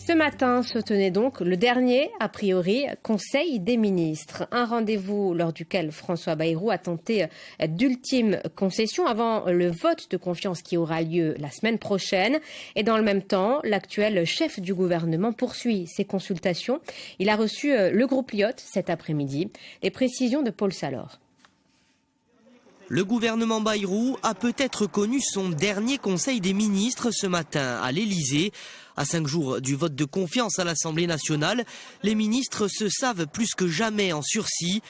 Ce matin se tenait donc le dernier, a priori, Conseil des ministres. Un rendez-vous lors duquel François Bayrou a tenté d'ultimes concessions avant le vote de confiance qui aura lieu la semaine prochaine. Et dans le même temps, l'actuel chef du gouvernement poursuit ses consultations. Il a reçu le groupe Lyot cet après-midi. Les précisions de Paul Salor. Le gouvernement Bayrou a peut-être connu son dernier Conseil des ministres ce matin à l'Elysée. À 5 jours du vote de confiance à l'Assemblée nationale, les ministres se savent plus que jamais en sursis.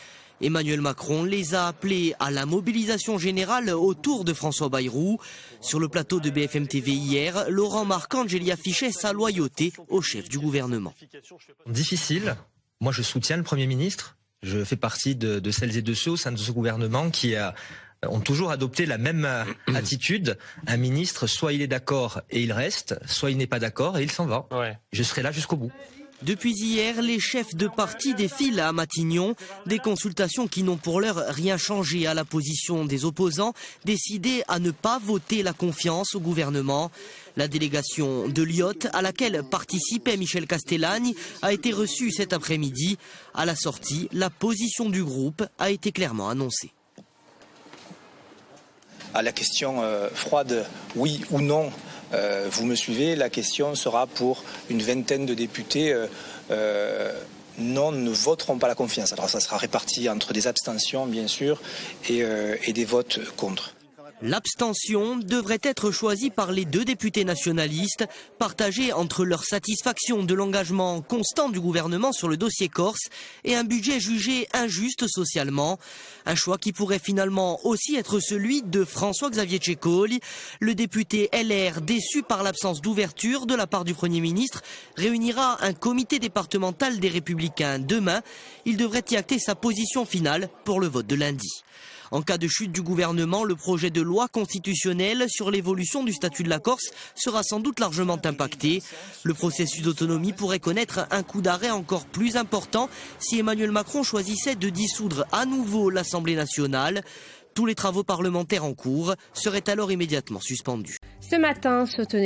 Emmanuel Macron les a appelés à la mobilisation générale autour de François Bayrou. Sur le plateau de BFM TV hier, Laurent Marcangeli affichait sa loyauté au chef du gouvernement. Difficile. Moi, je soutiens le Premier ministre. Je fais partie de celles et de ceux au sein de ce gouvernement qui ont toujours adopté la même attitude. Un ministre, soit il est d'accord et il reste, soit il n'est pas d'accord et il s'en va. Ouais. Je serai là jusqu'au bout. Depuis hier, les chefs de parti défilent à Matignon. Des consultations qui n'ont pour l'heure rien changé à la position des opposants, décidés à ne pas voter la confiance au gouvernement. La délégation de Lyot, à laquelle participait Michel Castellani, a été reçue cet après-midi. À la sortie, la position du groupe a été clairement annoncée. À la question froide, oui ou non, vous me suivez, la question sera pour une vingtaine de députés non, ne voteront pas la confiance. Alors ça sera réparti entre des abstentions bien sûr et des votes contre. L'abstention devrait être choisie par les 2 députés nationalistes, partagés entre leur satisfaction de l'engagement constant du gouvernement sur le dossier corse et un budget jugé injuste socialement. Un choix qui pourrait finalement aussi être celui de François-Xavier Ceccoli. Le député LR, déçu par l'absence d'ouverture de la part du Premier ministre, réunira un comité départemental des Républicains demain. Il devrait y acter sa position finale pour le vote de lundi. En cas de chute du gouvernement, le projet de loi constitutionnelle sur l'évolution du statut de la Corse sera sans doute largement impacté. Le processus d'autonomie pourrait connaître un coup d'arrêt encore plus important si Emmanuel Macron choisissait de dissoudre à nouveau l'Assemblée nationale. Tous les travaux parlementaires en cours seraient alors immédiatement suspendus. Ce matin se tenait